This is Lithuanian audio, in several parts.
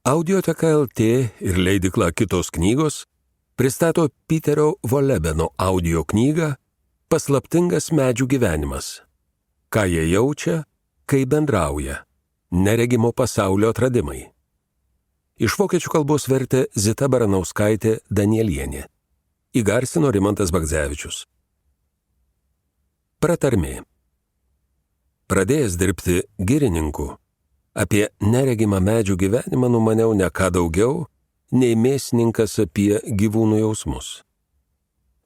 Audioteka LT ir leidykla Kitos knygos pristato Piterio Volebeno audio knygą Paslaptingas medžių gyvenimas. Ką jie jaučia, kai bendrauja. Neregimo pasaulio atradimai. Iš vokiečių kalbos vertė Zita Baranauskaitė Danielienė. Įgarsino Rimantas Bagdzevičius. Pratarmė. Pradėjęs dirbti girininku, apie neregimą medžių gyvenimą numaniau ne ką daugiau, nei mėsininkas apie gyvūnų jausmus.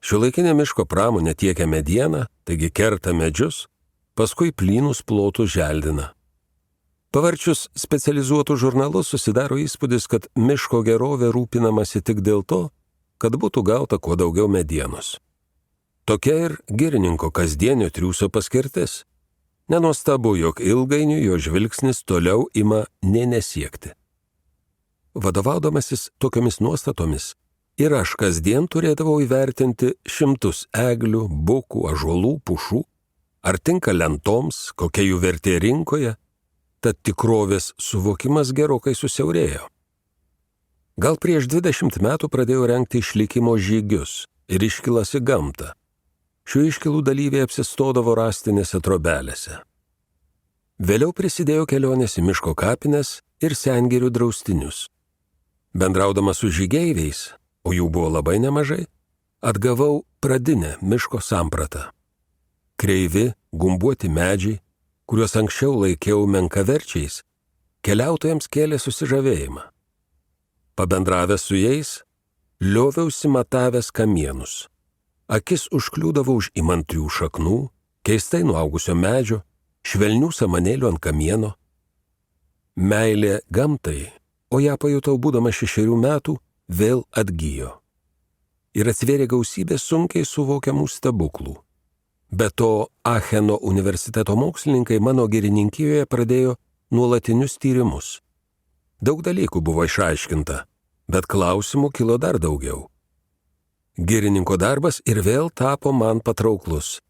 Šiuolaikinė miško pramonė tiekia medieną, taigi kerta medžius, paskui plynus plotus želdina. Pavarčius specializuotus žurnalus susidaro įspūdis, kad miško gerovė rūpinamasi tik dėl to, kad būtų gauta kuo daugiau medienos. Tokia ir girininko kasdienio triūso paskirtis. Nenuostabu, jog ilgainiui jo žvilgsnis toliau ima nė nesiekti. Vadovaudamasis tokiomis nuostatomis, ir aš kasdien turėdavau įvertinti šimtus eglių, bukų, ąžuolų, pušų, ar tinka lentoms, kokia jų vertė rinkoje, tad tikrovės suvokimas gerokai susiaurėjo. Gal prieš 20 metų pradėjau rengti išlikimo žygius ir iškylas į gamtą. Šių iškylų dalyviai apsistodavo rąstinėse trobelėse. Vėliau prisidėjo kelionės į miško kapines ir sengirių draustinius. Bendraudamas su žygeiviais, o jų buvo labai nemažai, atgavau pradinę miško sampratą. Kreivi, gumbuoti medžiai, kuriuos anksčiau laikiau menkaverčiais, keliautojams kėlė susižavėjimą. Pabendravęs su jais, lioviausi matavęs kamienus. Akis užkliūdavo už įmantrių šaknų, keistai nuaugusio medžio, švelnių samanėlių ant kamieno. Meilė gamtai, o ją pajutau būdamas 6 metų, vėl atgijo. Ir atsivėrė gausybė sunkiai suvokiamų stebuklų. Be to, Acheno universiteto mokslininkai mano girininkijoje pradėjo nuolatinius tyrimus. Daug dalykų buvo išaiškinta, bet klausimų kilo dar daugiau. Girininko darbas ir vėl tapo man patrauklus.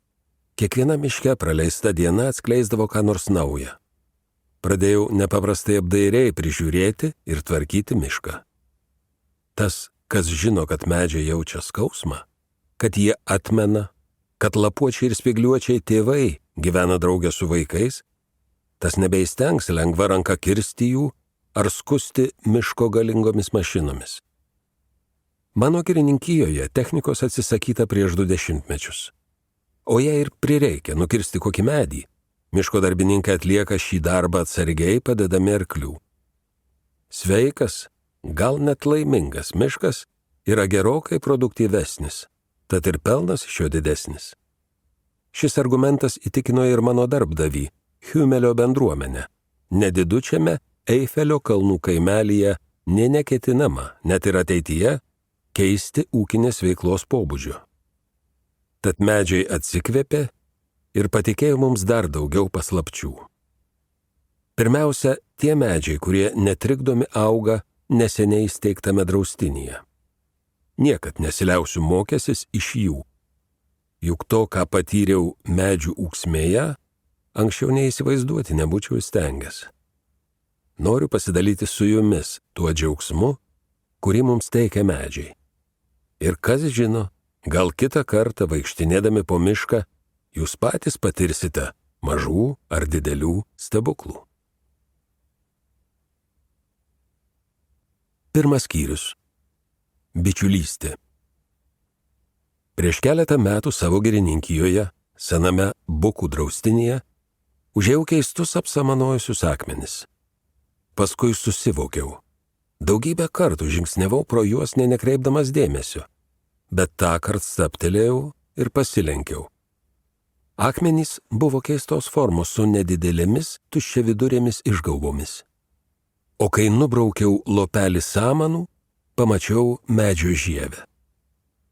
Kiekviena miške praleista diena atskleisdavo ką nors naują. Pradėjau nepaprastai apdairiai prižiūrėti ir tvarkyti mišką. Tas, kas žino, kad medžiai jaučia skausmą, kad jie atmena, kad lapuočiai ir spygliuočiai tėvai gyvena draugę su vaikais, tas nebeįstengs lengva ranka kirsti jų ar skusti miško galingomis mašinomis. Mano girininkijoje technikos atsisakyta prieš 20 metus. O jei ir prireikia nukirsti kokį medį, miško darbininkai atlieka šį darbą atsargiai padedami arklių. Sveikas, gal net laimingas miškas yra gerokai produktyvesnis, tad ir pelnas iš jo didesnis. Šis argumentas įtikino ir mano darbdavį, Humelio bendruomenę. Nedidučiame Eifelio kalnų kaimelyje nė neketinama, net ir ateityje, keisti ūkinės veiklos pobūdžio. Tad medžiai atsikvėpė ir patikėjo mums dar daugiau paslapčių. Pirmiausia, tie medžiai, kurie netrikdomi auga neseniai įsteigtame draustinyje. Niekad nesiliausiu mokęsis iš jų. Juk to, ką patyriau medžių ūksmėje, anksčiau neįsivaizduoti nebūčiau įstengęs. Noriu pasidalyti su jumis tuo džiaugsmu, kurį mums teikia medžiai. Ir kas žino, gal kitą kartą vaikštinėdami po mišką, jūs patys patirsite mažų ar didelių stebuklų. Pirmas skyrius. Bičiulystė. Prieš keletą metų savo girininkijoje, sename Bukų draustinyje, užėjau keistus apsamanojusius akmenis. Paskui susivokiau. Daugybę kartų žingsniavau pro juos nekreipdamas dėmesio, bet tąkart stabtelėjau ir pasilenkiau. Akmenys buvo keistos formos su nedidelėmis tuščiavidurėmis išgaubomis. O kai nubraukiau lopelį samanų, pamačiau medžio žievę.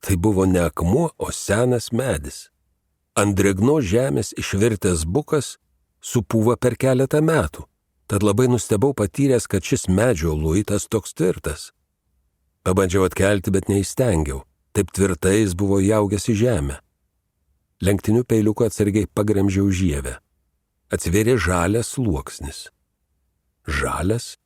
Tai buvo ne akmuo, o senas medis. Ant drėgnos žemės išvirtęs bukas supūva per keletą metų. Tad labai nustebau patyręs, kad šis medžio luitas toks tvirtas. Pabandžiau atkelti, bet neįstengiau. Taip tvirtai jis buvo įaugęs į žemę. Lenktiniu peiliuku atsargiai pagremžiau žievę. Atsivėrė žalias sluoksnis. Žalias?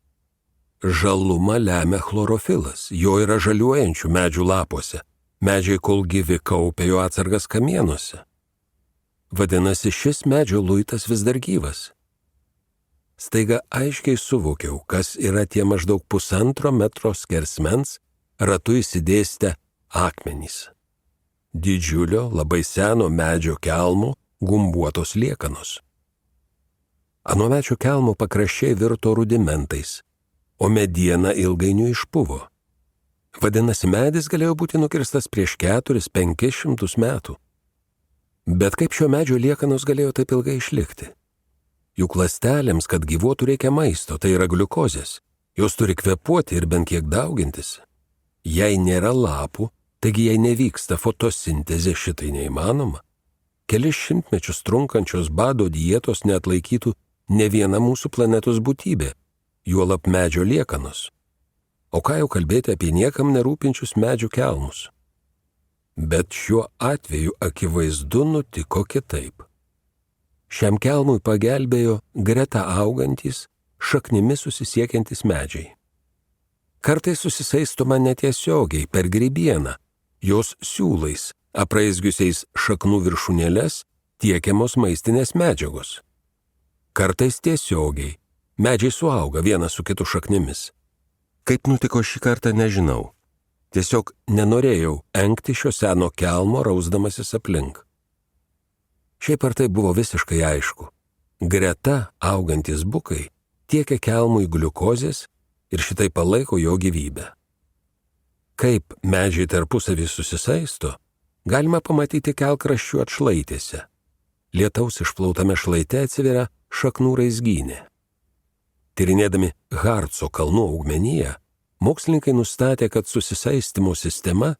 Žalumą lemia chlorofilas, jo yra žaliuojančių medžių lapuose. Medžiai kol gyvi kaupia jo atsargas kamienuose. Vadinasi, šis medžio luitas vis dar gyvas. Staiga aiškiai suvokiau, kas yra tie maždaug 1,5 metro skersmens ratu įsidėstę akmenys. Didžiulio, labai seno medžio kelmo gumbuotos liekanos. Anuomečio kelmo pakraščiai virto rudimentais, o mediena ilgainiui išpuvo. Vadinasi, medis galėjo būti nukirstas prieš 400–500 metų. Bet kaip šio medžio liekanos galėjo taip ilgai išlikti? Juk ląstelėms, kad gyvuotų, reikia maisto, tai yra gliukozės. Jos turi kvėpuoti ir bent kiek daugintis. Jei nėra lapų, taigi jei nevyksta fotosintezė, šitai neįmanoma. Kelis šimtmečius trunkančios bado dietos neatlaikytų ne viena mūsų planetos būtybė, juolab medžio liekanos. O ką jau kalbėti apie niekam nerūpinčius medžių kelmus. Bet šiuo atveju akivaizdu nutiko kitaip. Šiam kelmui pagelbėjo greta augantys, šaknimis susisiekiantys medžiai. Kartais susisaistoma netiesiogiai per grybieną, jos siūlais, apraizgiusiais šaknų viršūnėles, tiekiamos maistinės medžiagos. Kartais tiesiogiai, medžiai suauga vienas su kitu šaknimis. Kaip nutiko šį kartą, nežinau. Tiesiog nenorėjau engti šio seno kelmo, rausdamasis aplink. Šiaip ar tai buvo visiškai aišku. Greta augantis bukai tiekia kelmui gliukozės ir šitai palaiko jo gyvybę. Kaip medžiai tarpusavį susisaisto, galima pamatyti kelkraščių atšlaitėse. Lietaus išplautame šlaite atsiveria šaknų raizgynė. Tyrinėdami Harco kalnų augmeniją, mokslininkai nustatė, kad susisaistimo sistema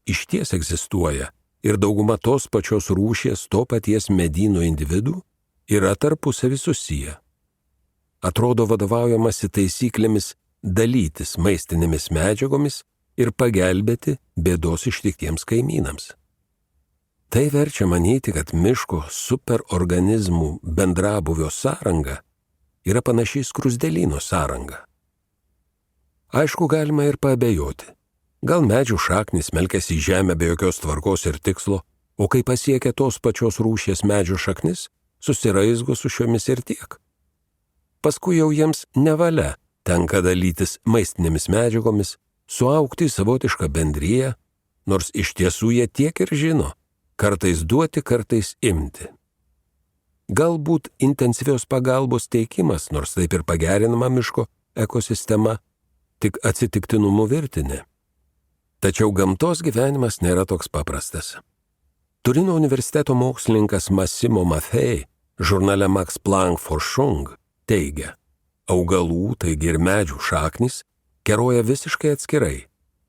išties egzistuoja ir dauguma tos pačios rūšies to paties medyno individų yra tarpusavį susiję. Atrodo vadovaujamasi taisyklėmis dalytis maistinėmis medžiagomis ir pagelbėti bėdos ištiktiems kaimynams. Tai verčia manyti, kad miško superorganizmų bendrabuvio sąranga yra panašiai skruzdėlyno sąranga. Aišku, galima ir paabejoti. Gal medžių šaknis melkėsi į žemę be jokios tvarkos ir tikslo, o kai pasiekia tos pačios rūšies medžių šaknis, susiraizgo su šiomis ir tiek. Paskui jau jiems nevalia tenka dalytis maistinėmis medžiagomis, suaugti į savotišką bendriją, nors iš tiesų jie tiek ir žino, kartais duoti, kartais imti. Galbūt intensyvios pagalbos teikimas, nors taip ir pagerinama miško ekosistema, tik atsitiktinumų virtinė. Tačiau gamtos gyvenimas nėra toks paprastas. Turino universiteto mokslininkas Massimo Maffei žurnale Max Planck Forschung teigia, augalų, taigi ir medžių šaknys, keroja visiškai atskirai,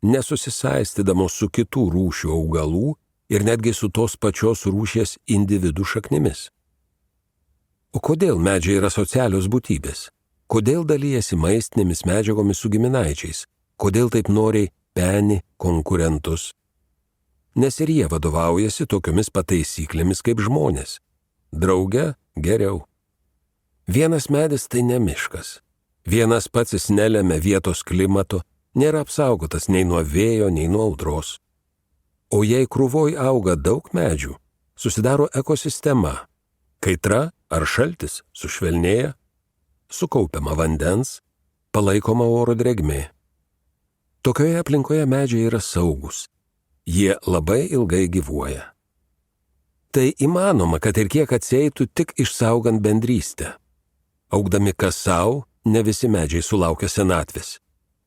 nesusisaistydamos su kitų rūšių augalų ir netgi su tos pačios rūšies individų šaknimis. O kodėl medžiai yra socialios būtybės? Kodėl dalyjasi maistinėmis medžiagomis su giminaičiais? Kodėl taip noriai peni konkurentus? Nes ir jie vadovaujasi tokiomis pataisyklėmis kaip žmonės. Drauge geriau. Vienas medis tai ne miškas. Vienas pats jis nelemia vietos klimato, nėra apsaugotas nei nuo vėjo, nei nuo audros. O jei krūvoj auga daug medžių, susidaro ekosistema. Kaitra ar šaltis sušvelnėja, sukaupiama vandens, palaikoma oro drėgmė. Tokioje aplinkoje medžiai yra saugus. Jie labai ilgai gyvuoja. Tai įmanoma, kad ir kiek atsieitų tik išsaugant bendrystę. Augdami kas savo, ne visi medžiai sulaukia senatvės.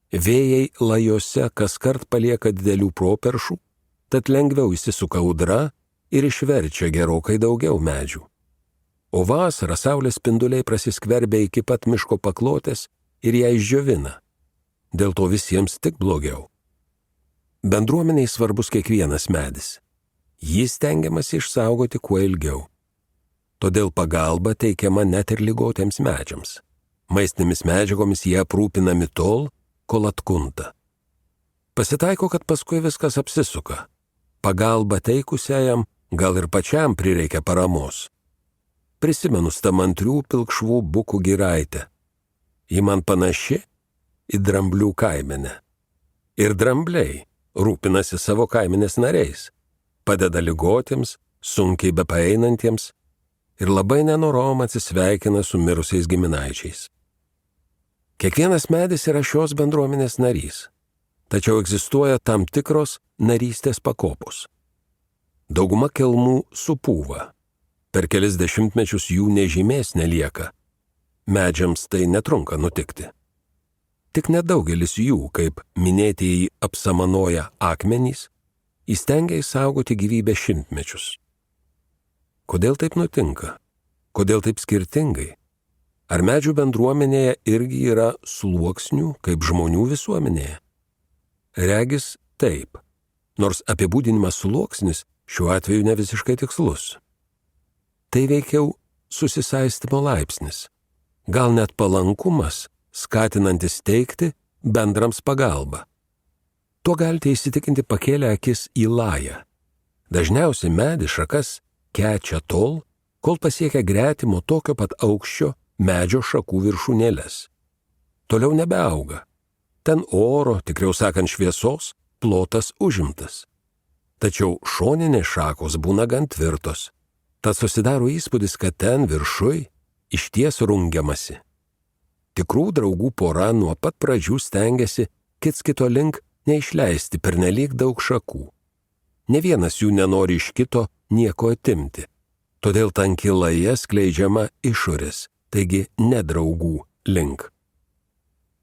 Vėjai lajose kaskart palieka didelių properšų, tad lengviau įsisuka audra ir išverčia gerokai daugiau medžių. O vasarą saulės spinduliai prasiskverbia iki pat miško paklotės ir ją išdžiovina. Dėl to visiems tik blogiau. Bendruomeniai svarbus kiekvienas medis. Jį stengiamasi išsaugoti kuo ilgiau. Todėl pagalba teikiama net ir ligotiems medžiams. Maistinėmis medžiagomis jie aprūpinami tol, kol atkunta. Pasitaiko, kad paskui viskas apsisuka. Pagalba teikusiajam gal ir pačiam prireikia paramos. Prisimenu stamantrių pilkšvų bukų giraitę. Ji man panaši, į Dramblių kaimenę. Ir drambliai rūpinasi savo kaimenės nariais, padeda ligotiems, sunkiai bepaeinantiems ir labai nenorom atsisveikina su mirusiais giminaičiais. Kiekvienas medis yra šios bendruomenės narys, tačiau egzistuoja tam tikros narystės pakopos. Dauguma kelmų supūva, per kelis dešimtmečius jų nė žymės nelieka, medžiams tai netrunka nutikti. Tik nedaugelis jų, kaip minėtieji apsamanoja akmenys, įstengia išsaugoti gyvybę šimtmečius. Kodėl taip nutinka? Kodėl taip skirtingai? Ar medžių bendruomenėje irgi yra sluoksnių kaip žmonių visuomenėje? Regis taip, nors apibūdinimas sluoksnis šiuo atveju ne visiškai tikslus. Tai veikiau susisaistimo laipsnis, gal net palankumas, skatinantis teikti bendrams pagalbą. Tuo galite įsitikinti pakėlę akis į lają. Dažniausiai medis šakas kečia tol, kol pasiekia gretimo tokio pat aukščio medžio šakų viršūnėles. Toliau nebeauga. Ten oro, tikriau sakant šviesos, plotas užimtas. Tačiau šoninės šakos būna gan tvirtos. Tad susidaro įspūdis, kad ten viršuj išties rungiamasi. Tikrų draugų pora nuo pat pradžių stengiasi kits kito link neišleisti pernelyg daug šakų. Ne vienas jų nenori iš kito nieko atimti. Todėl tanki laja skleidžiama išorės, taigi ne draugų link.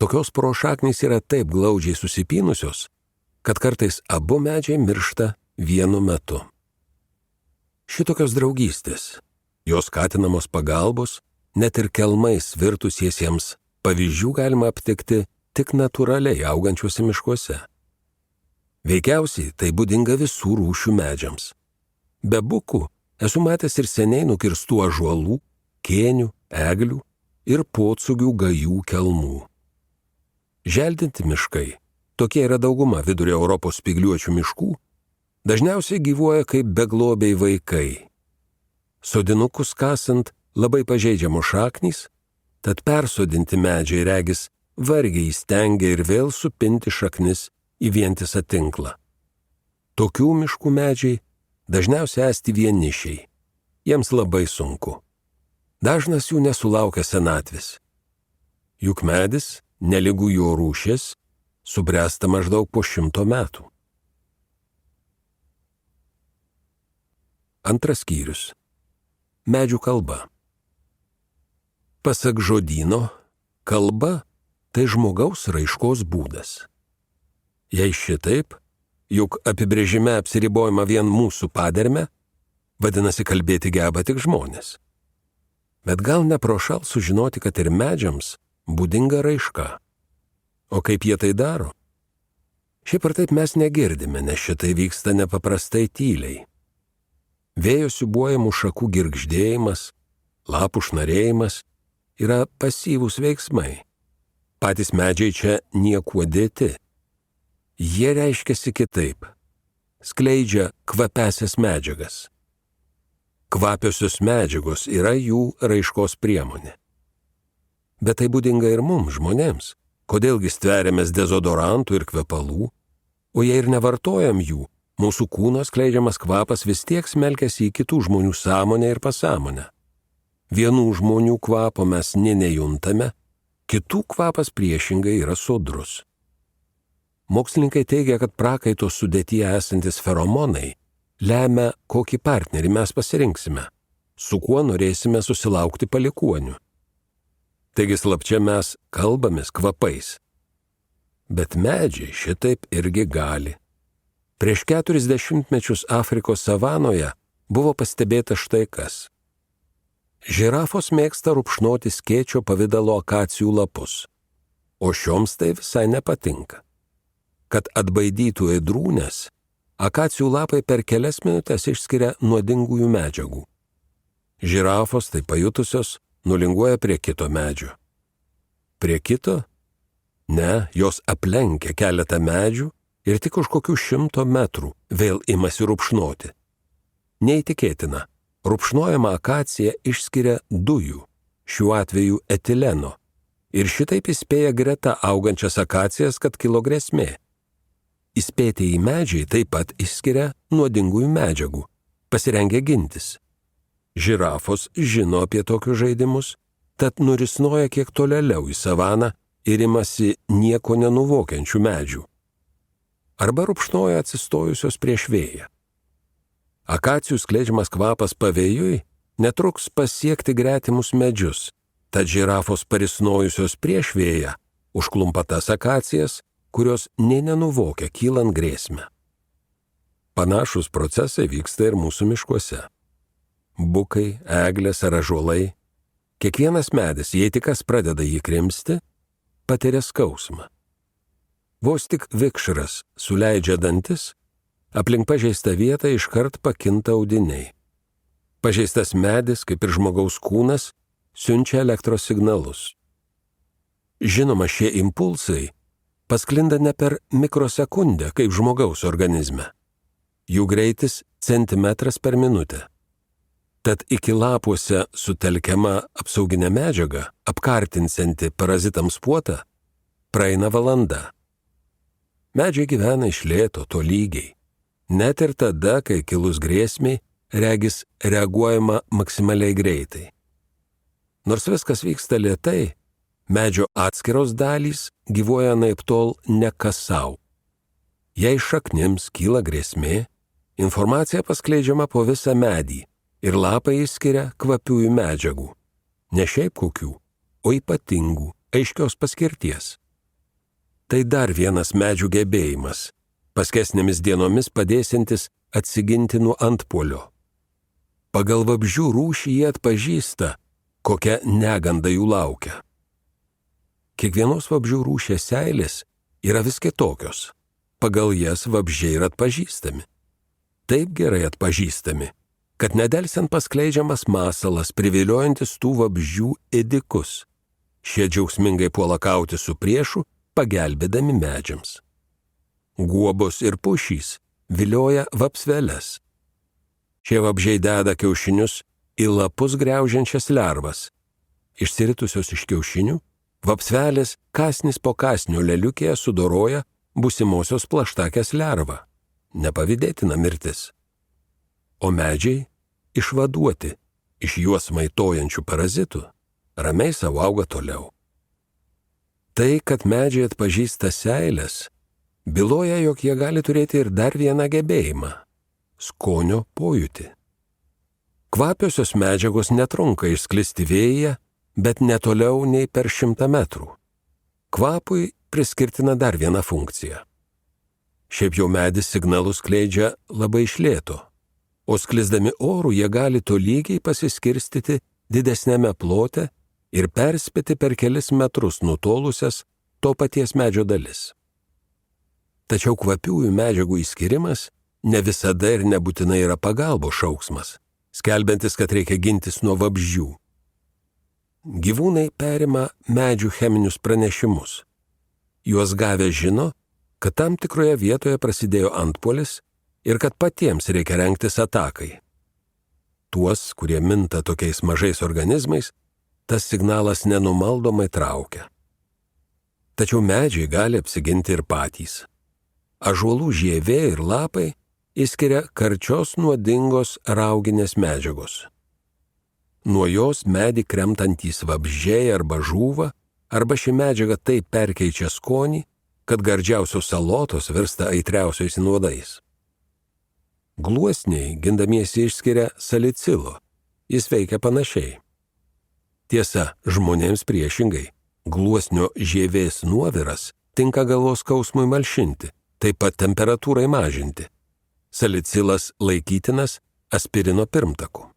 Tokios poros šaknys yra taip glaudžiai susipynusios, kad kartais abu medžiai miršta vienu metu. Šitokios draugystės, jos skatinamos pagalbos, net ir kelmais virtusiesiems pavyzdžių galima aptikti tik natūraliai augančiuose miškuose. Veikiausiai tai būdinga visų rūšių medžiams. Be bukų esu matęs ir seniai nukirstų ąžuolų, kėnių, eglių ir pocūgių gajų kelmų. Želdinti miškai, tokie yra dauguma vidurio Europos spygliuočių miškų, dažniausiai gyvuoja kaip beglobiai vaikai. Sodinukus kasant labai pažeidžiamos šaknys, tad persodinti medžiai regis vargiai įstengia ir vėl supinti šaknis į vientisą tinklą. Tokių miškų medžiai dažniausiai esti vienišiai. Jiems labai sunku. Dažnas jų nesulaukia senatvės. Juk medis, nelygų jo rūšis, subręsta maždaug po 100 metų. Antras skyrius. Medžių kalba. Pasak žodyno, kalba tai žmogaus raiškos būdas. Jei šitaip, juk apibrėžime apsiribojama vien mūsų paderme, vadinasi kalbėti geba tik žmonės. Bet gal neprošal sužinoti, kad ir medžiams būdinga raiška. O kaip jie tai daro? Šiaip ar taip mes negirdime, nes šitai vyksta nepaprastai tyliai. Vėjo siūbuojamų šakų girgždėjimas, lapų šnarėjimas yra pasyvūs veiksmai. Patys medžiai čia niekuo dėti. Jie reiškiasi kitaip. Skleidžia kvapiąsias medžiagas. Kvapiosios medžiagos yra jų raiškos priemonė. Bet tai būdinga ir mums, žmonėms. Kodėlgi stveriamės dezodorantų ir kvepalų, o jei ir nevartojam jų, mūsų kūno skleidžiamas kvapas vis tiek smelkiasi į kitų žmonių sąmonę ir pasąmonę. Vienų žmonių kvapo mes nė nejuntame, kitų kvapas priešingai yra sodrus. Mokslininkai teigia, kad prakaito sudėtyje esantis feromonai lemia, kokį partnerį mes pasirinksime, su kuo norėsime susilaukti palikuonių. Taigi slapčia mes kalbamės kvapais. Bet medžiai šitaip irgi gali. Prieš 40 mečius Afrikos savanoje buvo pastebėta štai kas. Žirafos mėgsta rupšnoti skėčio pavidalo akacijų lapus, o šioms tai visai nepatinka. Kad atbaidytų ėdrūnes, akacijų lapai per kelias minutės išskiria nuodingųjų medžiagų. Žirafos tai pajutusios nulinguoja prie kito medžio. Prie kito? Ne, jos aplenkia keletą medžių ir tik už kokių 100 metrų vėl imasi rupšnoti. Neįtikėtina, rupšnojama akacija išskiria dujų, šiuo atveju etileno, ir šitaip įspėja greta augančias akacijas, kad kilo grėsmė. Įspėtieji medžiai taip pat išskiria nuodingųjų medžiagų, pasirengę gintis. Žirafos žino apie tokius žaidimus, tad nurisnoja kiek tolėliau į savaną ir imasi nieko nenuvokiančių medžių. Arba rupšnoja atsistojusios prieš vėją. Akacijų skleidžiamas kvapas pavėjui netruks pasiekti gretimus medžius, tad žirafos parisnojusios prieš vėją užklumpa tas akacijas, kurios nė nenuvokia kylant grėsmę. Panašus procesai vyksta ir mūsų miškuose. Bukai, eglės ar ąžuolai, kiekvienas medis, jei tik kas pradeda jį krimsti, patiria skausmą. Vos tik vikšras suleidžia dantis, aplink pažeistą vietą iškart pakinta audiniai. Pažeistas medis, kaip ir žmogaus kūnas, siunčia elektros signalus. Žinoma, šie impulsai pasklinda ne per mikrosekundę, kaip žmogaus organizme. Jų greitis centimetras per minutę. Tad iki lapuose sutelkiama apsauginė medžiaga, apkartinsianti parazitams puotą, praeina valanda. Medžiai gyvena iš lėto, tolygiai. Net ir tada, kai kilus grėsmiai, regis reaguojama maksimaliai greitai. Nors viskas vyksta lėtai, medžio atskiros dalys gyvuoja anaiptol ne kas sau. Jei šaknims kyla grėsmė, informacija paskleidžiama po visą medį ir lapai išskiria kvapiųjų medžiagų. Ne šiaip kokių, o ypatingų, aiškios paskirties. Tai dar vienas medžių gebėjimas, paskesnėmis dienomis padėsintis atsiginti nuo antpuolio. Pagal vabzdžių rūšį jie atpažįsta, kokia neganda jų laukia. Kiekvienos vabzdžių rūšies seilės yra vis kitokios. Pagal jas vabzdžiai yra atpažįstami. Taip gerai atpažįstami, kad nedelsiant paskleidžiamas masalas priviliojantis tų vabzdžių ėdikus. Šie džiaugsmingai puola kauti su priešu, pagelbėdami medžiams. Guobos ir pušys vilioja vapsveles. Šie vabzdžiai deda kiaušinius į lapus griaužiančias lervas. Išsiritusios iš kiaušinių, vapsvelės kąsnis po kąsnio leliukėje sudoroja būsimosios plaštakės lervą. Nepavydėtina mirtis. O medžiai, išvaduoti iš juos maitojančių parazitų, ramiai savo auga toliau. Tai, kad medžiai atpažįsta seilės, byloja, jog jie gali turėti ir dar vieną gebėjimą – skonio pojūtį. Kvapiosios medžiagos netrunka išsklisti vėjyje, bet netoliau nei per 100 metrų. Kvapui priskirtina dar viena funkcija. Šiaip jau medis signalus skleidžia labai iš lėto, o sklisdami orų jie gali tolygiai pasiskirstyti didesnėme plote ir perspėti per kelis metrus nutolusias to paties medžio dalis. Tačiau kvapiųjų medžiagų išskirimas ne visada ir nebūtinai yra pagalbos šauksmas, skelbiantis, kad reikia gintis nuo vabzdžių. Gyvūnai perima medžių cheminius pranešimus. Juos gavę žino, kad tam tikroje vietoje prasidėjo antpuolis ir kad patiems reikia rengtis atakai. Tuos, kurie minta tokiais mažais organizmais, tas signalas nenumaldomai traukia. Tačiau medžiai gali apsiginti ir patys. Ąžuolų žievė ir lapai išskiria karčios nuodingos rauginės medžiagos. Nuo jos medį kremtantys vabzdžiai arba žūva, arba ši medžiaga taip perkeičia skonį, kad gardžiausios salotos virsta aitriausiais nuodais. Gluosniai gindamiesi išskiria salicilo, jis veikia panašiai. Tiesa, žmonėms priešingai, gluosnio žievės nuoviras tinka galvos skausmui malšinti, taip pat temperatūrai mažinti. Salicilas laikytinas aspirino pirmtaku.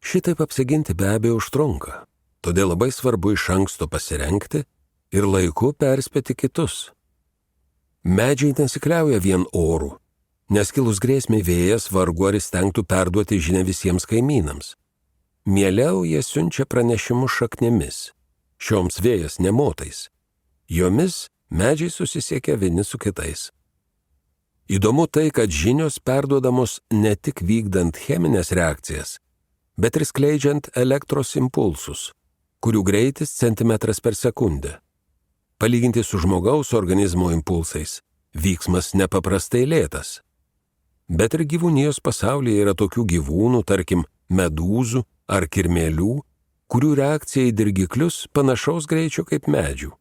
Šitaip apsiginti be abejo užtrunka, todėl labai svarbu iš anksto pasirengti ir laiku perspėti kitus. Medžiai nesikliauja vien oru, nes kilus grėsmei vėjas vargu ar įstengtų perduoti žinią visiems kaimynams. Mieliau jie siunčia pranešimus šaknimis, šioms vėjas nemotais. Jomis medžiai susisiekia vieni su kitais. Įdomu tai, kad žinios perduodamos ne tik vykdant cheminės reakcijas, bet ir skleidžiant elektros impulsus. kurių greitis centimetras per sekundę. Palyginti su žmogaus organizmo impulsais, vyksmas nepaprastai lėtas. Bet ir gyvūnijos pasaulyje yra tokių gyvūnų, tarkim, medūzų ar kirmėlių, kurių reakcija į dirgiklius panašaus greičio kaip medžių.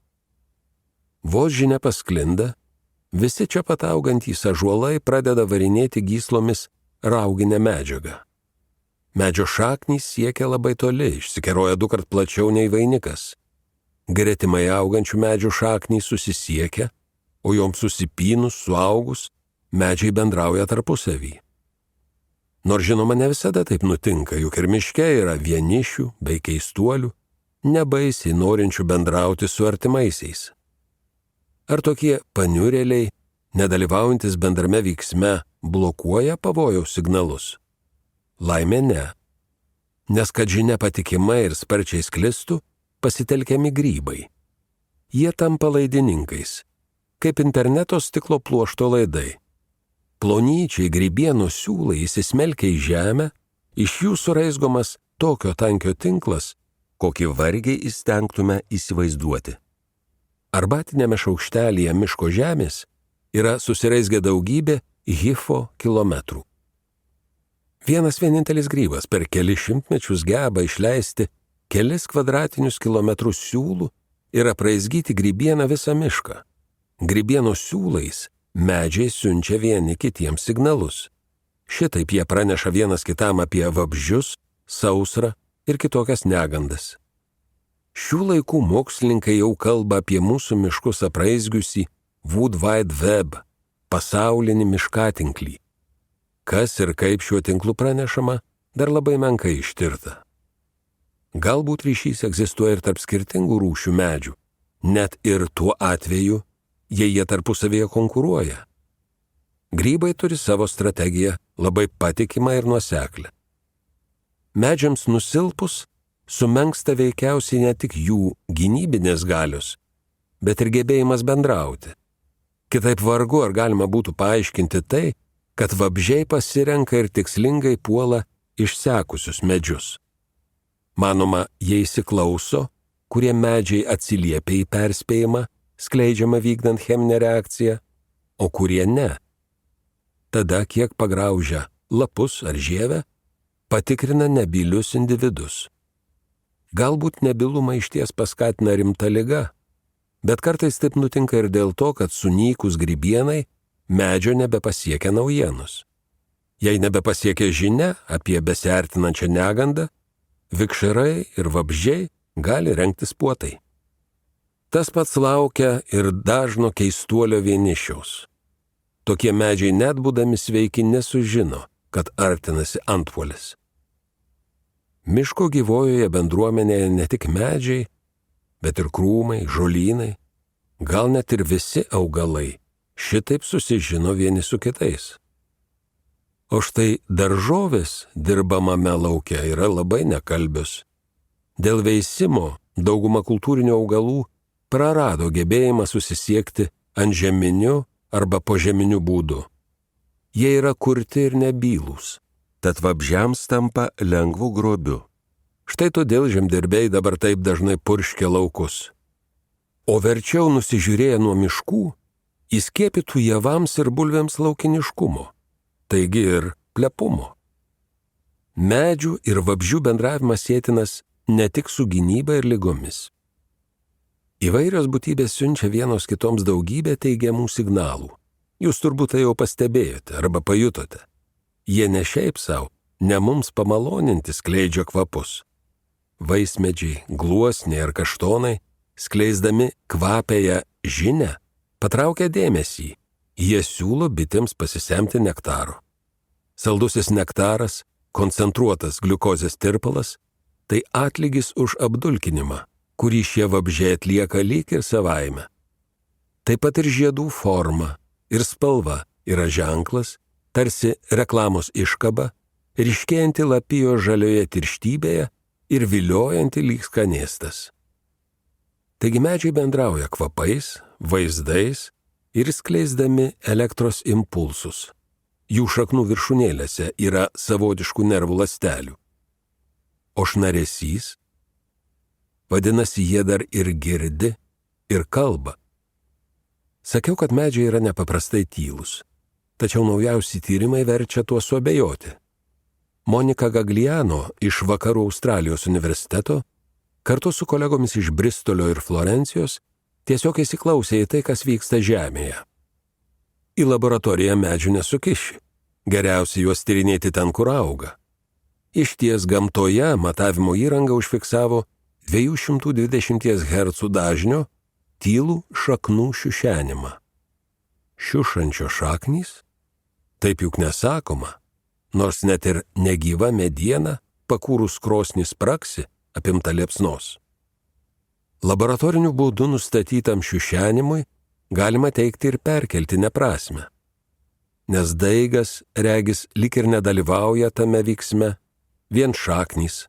Vos žinia pasklinda, visi čia pat augantys ąžuolai pradeda varinėti gyslomis rauginę medžiagą. Medžio šaknys siekia labai toli, išsikeroja 2 kart plačiau nei vainikas. Gretimai augančių medžių šaknys susisiekia, o joms susipynus, suaugus, medžiai bendrauja tarpusavį. Nors žinoma, ne visada taip nutinka, juk ir miške yra vienišių bei keistuolių, nebaisiai norinčių bendrauti su artimaisiais. Ar tokie paniurėliai, nedalyvaujantis bendrame vyksme, blokuoja pavojaus signalus? Laimė ne. Nes kad žinia patikimai ir sparčiai sklistų, pasitelkiami grybai. Jie tampa laidininkais, kaip interneto stiklo pluošto laidai. Plonyčiai grybieno siūlai įsismelkia į žemę, iš jų suraizgomas tokio tankio tinklas, kokį vargiai įstengtume įsivaizduoti. Arbatinėme šaukštelyje miško žemės yra susiraizgę daugybė hifo kilometrų. Vienas vienintelis grybas per kelis šimtmečius geba išleisti kelis kvadratinius kilometrus siūlų ir apraizgyti grybieną visą mišką. Grybieno siūlais medžiai siunčia vieni kitiems signalus. Šitaip jie praneša vienas kitam apie vabzdžius, sausrą ir kitokias negandas. Šių laikų mokslininkai jau kalba apie mūsų miškus apraizgiusį Wood Wide Web, pasaulinį miškatinklį. Kas ir kaip šiuo tinklu pranešama, dar labai menkai ištirta. Galbūt ryšys egzistuoja ir tarp skirtingų rūšių medžių, net ir tuo atveju, jei jie tarpusavėje konkuruoja. Grybai turi savo strategiją, labai patikimą ir nuoseklę. Medžiams nusilpus, sumenksta veikiausiai ne tik jų gynybinės galios, bet ir gebėjimas bendrauti. Kitaip vargu ar galima būtų paaiškinti tai, kad vabzdžiai pasirenka ir tikslingai puola išsekusius medžius. Manoma, jie įsiklauso, kurie medžiai atsiliepia į perspėjimą, skleidžiamą vykdant cheminę reakciją, o kurie ne. Tada, kiek pagraužia lapus ar žievę, patikrina nebylius individus. Galbūt nebylumą išties paskatina rimta liga, bet kartais taip nutinka ir dėl to, kad sunykus grybienai medžio nebepasiekia naujienos. Jei nebepasiekia žinia apie besiartinančią negandą, vikšrai ir vabzdžiai gali rengtis puotai. Tas pats laukia ir dažno keistuolio vienišiaus. Tokie medžiai net būdami sveiki nesužino, kad artinasi antpuolis. Miško gyvojoje bendruomenėje ne tik medžiai, bet ir krūmai, žolynai, gal net ir visi augalai šitaip susižino vieni su kitais. O štai daržovės dirbamame lauke yra labai nekalbios. Dėl veisimo dauguma kultūrinių augalų prarado gebėjimą susisiekti antžeminiu arba požeminiu būdu. Jie yra kurti ir nebylūs, tad vabzdžiams tampa lengvu grobiu. Štai todėl žemdirbiai dabar taip dažnai purškia laukus. O verčiau nusižiūrėję nuo miškų, įskiepytų javams ir bulvėms laukiniškumo, taigi ir plepumo. Medžių ir vabzdžių bendravimas sėtinas ne tik su gynyba ir ligomis. Įvairios būtybės siunčia vienos kitoms daugybę teigiamų signalų. Jūs turbūt tai jau pastebėjote arba pajutote. Jie ne šiaip savo, ne mums pamaloninti skleidžia kvapus. Vaismedžiai, gluosniai ar kaštonai, skleisdami kvapėją žinią, patraukia dėmesį. Jie siūlo bitėms pasisemti nektaro. Saldusis nektaras, koncentruotas gliukozės tirpalas, tai atlygis už apdulkinimą, kurį šie vabzdžiai atlieka lyg ir savaime. Taip pat ir žiedų forma ir spalva yra ženklas, tarsi reklamos iškaba, ryškėjanti lapijo žalioje tirštybėje ir viliojanti lyg skanėstas. Taigi medžiai bendrauja kvapais, vaizdais ir skleisdami elektros impulsus. Jų šaknų viršūnėlėse yra savotiškų nervų ląstelių. O šnaresys? Vadinasi, jie dar ir girdi, ir kalba. Sakiau, kad medžiai yra nepaprastai tylūs, tačiau naujausi tyrimai verčia tuo suabejoti. Monika Gagliano iš Vakarų Australijos universiteto kartu su kolegomis iš Bristolio ir Florencijos tiesiog įsiklausė į tai, kas vyksta Žemėje. Į laboratoriją medžių nesukiši, geriausia juos tyrinėti ten, kur auga. Išties gamtoje matavimo įranga užfiksavo 220 Hz dažnio tylų šaknų šiušenimą. Šiušančio šaknys? Taip juk nesakoma, nors net ir negyva mediena pakūrus krosnį spraksi apimta liepsnos. Laboratoriniu būdu nustatytam šiušenimui galima teikti ir perkeltinę prasmę, nes daigas, regis, lyg ir nedalyvauja tame vyksme, vien šaknys.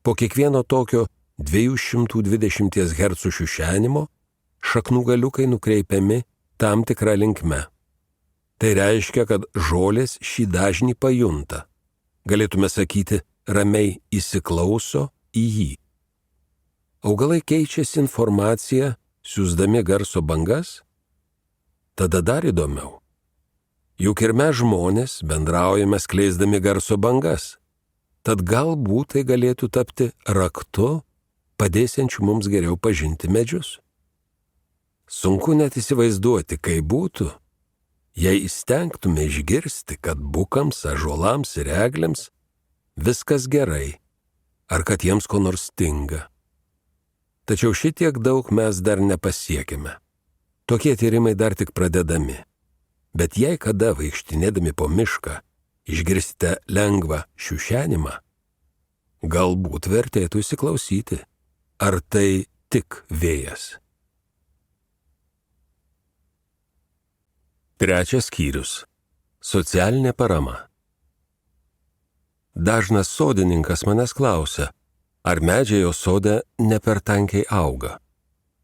Po kiekvieno tokio 220 Hz šiušenimo šaknų galiukai nukreipiami tam tikrą linkme. Tai reiškia, kad žolės šį dažnį pajunta. Galėtume sakyti, ramiai įsiklauso į jį. Augalai keičiasi informaciją, siųsdami garso bangas? Tada dar įdomiau. Juk ir mes žmonės bendraujame skleisdami garso bangas. Tad galbūt tai galėtų tapti raktu, padėsiančiu mums geriau pažinti medžius. Sunku net įsivaizduoti, kaip būtų, jei įstengtume išgirsti, kad bukams, ąžuolams ir eglėms viskas gerai, ar kad jiems ko nors stinga. Tačiau šitiek daug mes dar nepasiekime. Tokie tyrimai dar tik pradedami. Bet jei kada vaikštinėdami po mišką išgirsite lengvą šiušenimą, galbūt vertėtų įsiklausyti, ar tai tik vėjas. 3 skyrius. Socialinė parama. Dažnas sodininkas manęs klausia, ar medžiai jo sode ne per tankiai auga.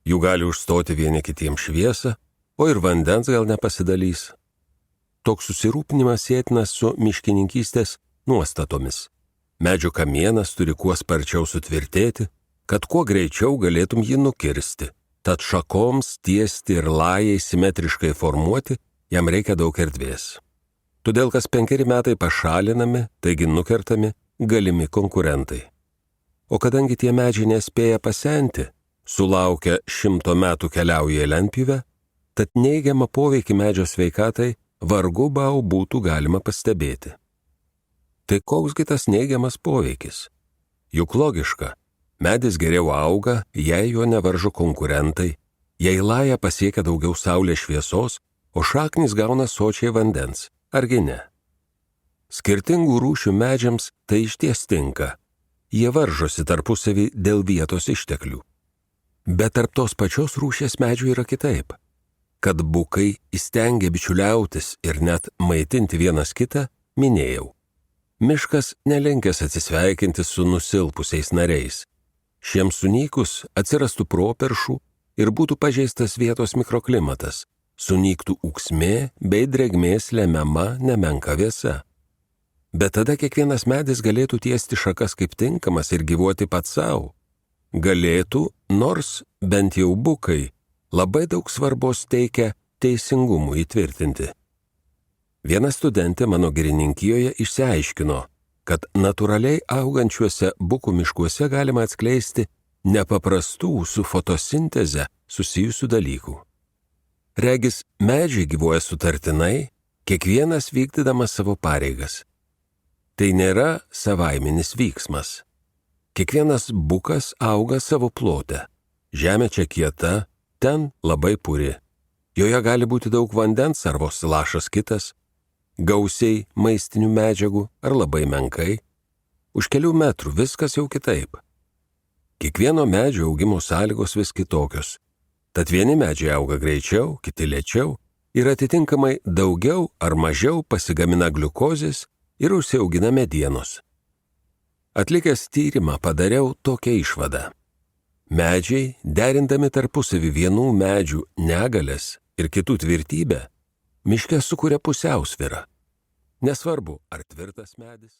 Jų gali užstoti vieni kitiems šviesą, o ir vandens gal nepasidalys. Toks susirūpinimas sėtinas su miškininkystės nuostatomis. Medžio kamienas turi kuo sparčiau sutvirtėti, kad kuo greičiau galėtum jį nukirsti. Tad šakoms tiesti ir lajai simetriškai formuoti jam reikia daug erdvės. Todėl kas 5 metai pašalinami, taigi nukertami galimi konkurentai. O kadangi tie medžiai nespėja pasenti, sulaukę 100 metų keliauja į lentpjūvę, tad neigiamą poveikį medžio sveikatai vargu bau būtų galima pastebėti. Tai koksgi tas neigiamas poveikis? Juk logiška, medis geriau auga, jei jo nevaržo konkurentai, jei laja pasiekia daugiau saulės šviesos, o šaknys gauna sočiai vandens, argi ne? Skirtingų rūšių medžiams tai išties tinka. Jie varžosi tarpusavį dėl vietos išteklių. Bet tarp tos pačios rūšies medžių yra kitaip. Kad bukai įstengia bičiuliautis ir net maitinti vienas kitą, minėjau. Miškas nelinkęs atsisveikinti su nusilpusiais nariais. Šiems sunykus atsirastų properšų ir būtų pažeistas vietos mikroklimatas, sunyktų ūksmė bei drėgmės lemiama nemenka vėsa. Bet tada kiekvienas medis galėtų tiesti šakas kaip tinkamas ir gyvuoti pats savo. Galėtų, nors bent jau bukai labai daug svarbos teikia teisingumui įtvirtinti. Viena studentė mano girininkijoje išsiaiškino, kad natūraliai augančiuose bukų miškuose galima atskleisti nepaprastų su fotosinteze susijusių dalykų. Regis, medžiai gyvuoja sutartinai, kiekvienas vykdydamas savo pareigas. Tai nėra savaiminis vyksmas. Kiekvienas bukas auga savo plote. Žemė čia kieta, ten labai puri. Joje gali būti daug vandens ar vos lašas kitas, gausiai maistinių medžiagų ar labai menkai. Už kelių metrų viskas jau kitaip. Kiekvieno medžio augimo sąlygos vis kitokios. Tad vieni medžiai auga greičiau, kiti lėčiau ir atitinkamai daugiau ar mažiau pasigamina gliukozės ir užsiaugina medienos. Atlikęs tyrimą padariau tokią išvadą. Medžiai, derindami tarpusavį vienų medžių negales ir kitų tvirtybę, miške sukuria pusiausvyrą. Nesvarbu, ar tvirtas medis,